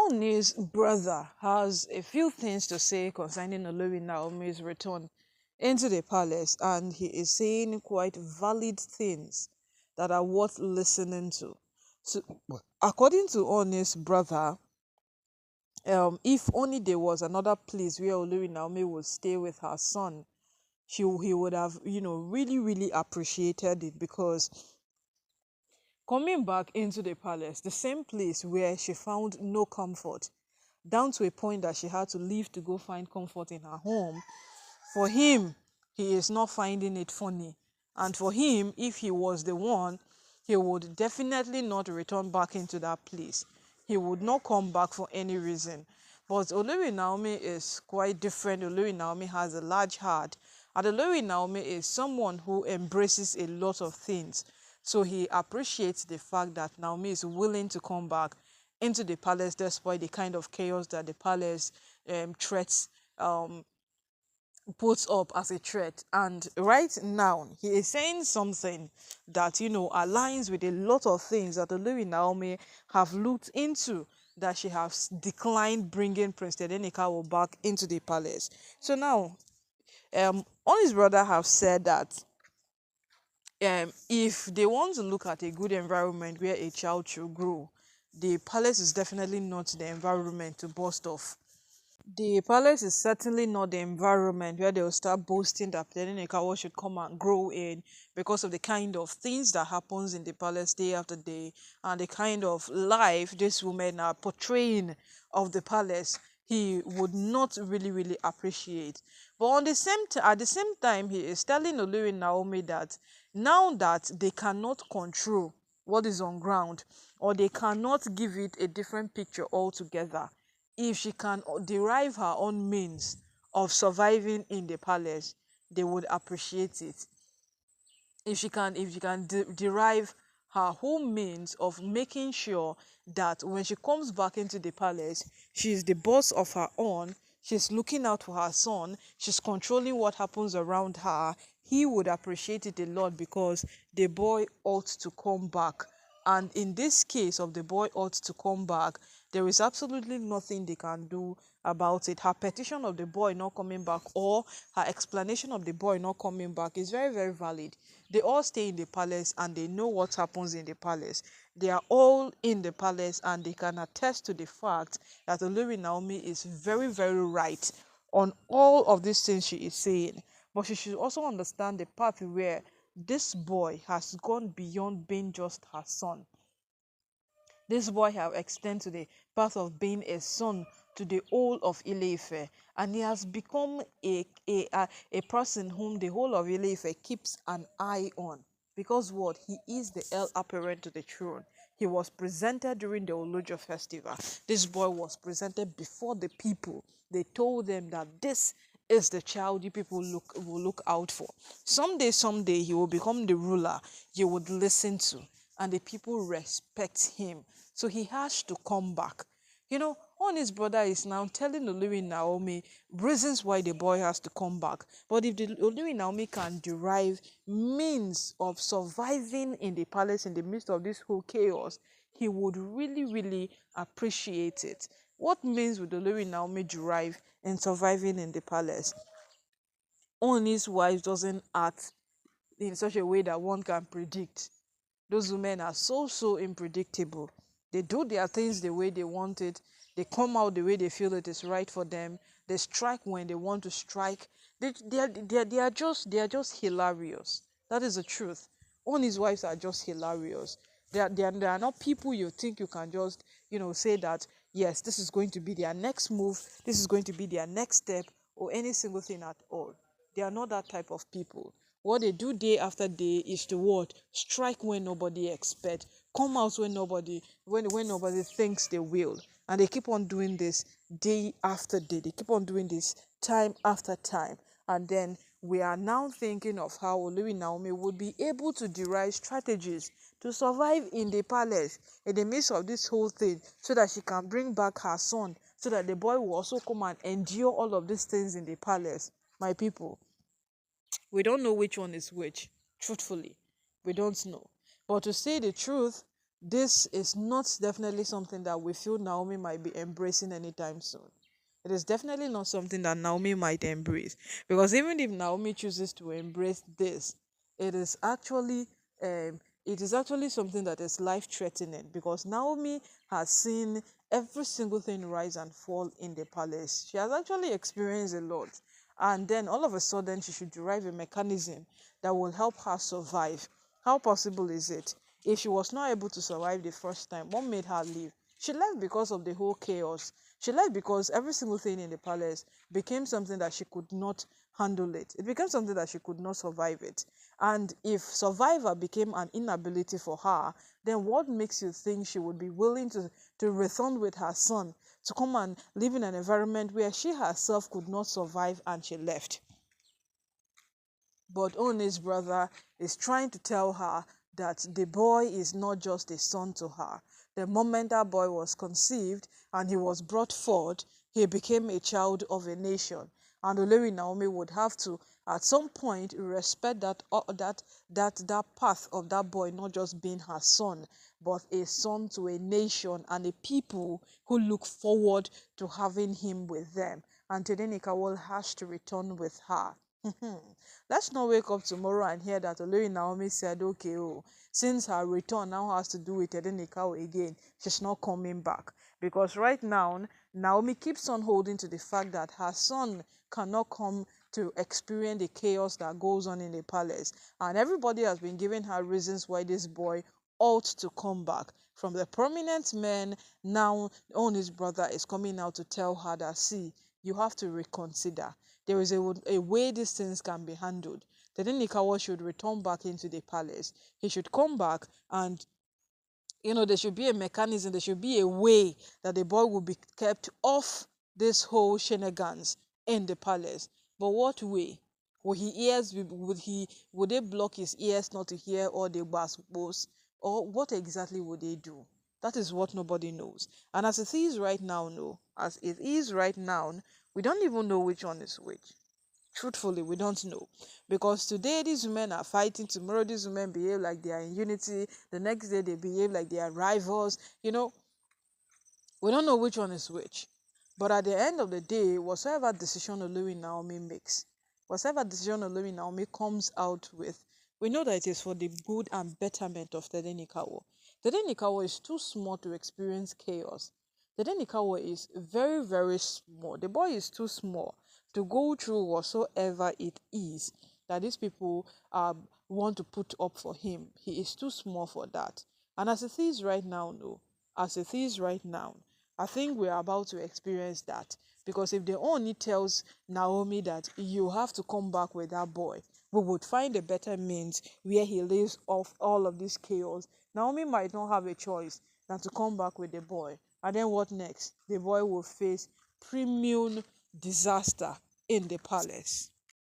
Ooni's brother has a few things to say concerning Olori Naomi's return into the palace, and he is saying quite valid things that are worth listening to. So, according to Ooni's brother, if only there was another place where Olori Naomi would stay with her son, he would have, really, really appreciated it, because coming back into the palace, the same place where she found no comfort, down to a point that she had to leave to go find comfort in her home, for him, he is not finding it funny. And for him, if he was the one, he would definitely not return back into that place. He would not come back for any reason. But Olori Naomi is quite different. Olori Naomi has a large heart. And Olori Naomi is someone who embraces a lot of things. So he appreciates the fact that Naomi is willing to come back into the palace despite the kind of chaos that the palace threats puts up as a threat. And right now he is saying something that aligns with a lot of things that Olori Naomi have looked into, that she has declined bringing Prince Tedenikawo back into the palace. So now all his brother have said that if they want to look at a good environment where a child should grow, the palace is definitely not the environment to burst off. The palace is certainly not the environment where they'll start boasting that Tedenekawa should come and grow in, because of the kind of things that happens in the palace day after day, and the kind of life these women are portraying of the palace. He would not really, really appreciate. But at the same time, he is telling Olori Naomi that now that they cannot control what is on ground, or they cannot give it a different picture altogether, if she can derive her own means of surviving in the palace, they would appreciate it. If she can derive her whole means of making sure that when she comes back into the palace, she's the boss of her own, she's looking out for her son, she's controlling what happens around her, he would appreciate it a lot, because the boy ought to come back. And in this case of the boy ought to come back, there is absolutely nothing they can do about it. Her petition of the boy not coming back, or her explanation of the boy not coming back, is very, very valid. They all stay in the palace and they know what happens in the palace. They are all in the palace and they can attest to the fact that Olori Naomi is very, very right on all of these things she is saying. But she should also understand the part where this boy has gone beyond being just her son. This boy have extended to the path of being a son to the whole of Ile-Ife, and he has become a person whom the whole of Ile-Ife keeps an eye on, because what, he is the heir apparent to the throne. He was presented during the Olojo festival. This boy was presented before the people. They told them that this is the child you people will look out for. Someday he will become the ruler you would listen to, and the people respect him. So he has to come back. On his brother is now telling Olori Naomi reasons why the boy has to come back. But if the Olori Naomi can derive means of surviving in the palace in the midst of this whole chaos, he would really, really appreciate it. What means would Olori Naomi derive in surviving in the palace? His wife doesn't act in such a way that one can predict. Those women are so unpredictable. They do their things the way they want it. They come out the way they feel it is right for them. They strike when they want to strike. They are just hilarious. That is the truth. All his wives are just hilarious. They are not people you think you can just say that yes, this is going to be their next move, this is going to be their next step, or any single thing at all. They are not that type of people. What they do day after day is to what? Strike when nobody expects, come out when nobody thinks they will. And they keep on doing this day after day. They keep on doing this time after time. And then we are now thinking of how Olori Naomi would be able to derive strategies to survive in the palace in the midst of this whole thing, so that she can bring back her son, so that the boy will also come and endure all of these things in the palace. My people, we don't know which one is which. Truthfully, we don't know. But to say the truth, this is not definitely something that we feel Naomi might be embracing anytime soon. It is definitely not something that Naomi might embrace, because even if Naomi chooses to embrace this, it is actually something that is life threatening, because Naomi has seen every single thing rise and fall in the palace. She has actually experienced a lot, and then all of a sudden she should derive a mechanism that will help her survive. How possible is it? If she was not able to survive the first time, what made her leave? She left because of the whole chaos. She left because every single thing in the palace became something that she could not handle it. It became something that she could not survive it. And if survivor became an inability for her, then what makes you think she would be willing to return with her son to come and live in an environment where she herself could not survive, and she left? But Ooni's brother is trying to tell her that the boy is not just a son to her. The moment that boy was conceived and he was brought forth, he became a child of a nation. And Olori Naomi would have to, at some point, respect that path of that boy not just being her son, but a son to a nation and a people who look forward to having him with them. And Tedenika will has to return with her. Let's not wake up tomorrow and hear that Olori Naomi said, okay, oh, since her return now has to do with Edenikao again, she's not coming back. Because right now, Naomi keeps on holding to the fact that her son cannot come to experience the chaos that goes on in the palace. And everybody has been giving her reasons why this boy ought to come back. From the prominent men, now on his brother is coming out to tell her that, see, you have to reconsider. There is a way these things can be handled. Then Nikawa should return back into the palace. He should come back, and there should be a mechanism, there should be a way that the boy will be kept off this whole shenanigans in the palace. But what way? Would they block his ears not to hear all the gossip? Or what exactly would they do? That is what nobody knows. And as it is right now, no. As it is right now, we don't even know which one is which. Truthfully, we don't know. Because today these women are fighting, tomorrow these women behave like they are in unity, the next day they behave like they are rivals. We don't know which one is which. But at the end of the day, whatever decision Olori Naomi makes, whatever decision Olori Naomi comes out with, we know that it is for the good and betterment of Tede Nikawo. Tede Nikawo is too small to experience chaos. Tede Nikawo is very, very small. The boy is too small to go through whatsoever it is that these people want to put up for him. He is too small for that. And as it is right now, no. As it is right now, I think we're about to experience that. Because if the Ooni tells Naomi that you have to come back with that boy, we would find a better means where he lives off all of this chaos. Naomi might not have a choice than to come back with the boy. And then what next? The boy will face premium disaster in the palace.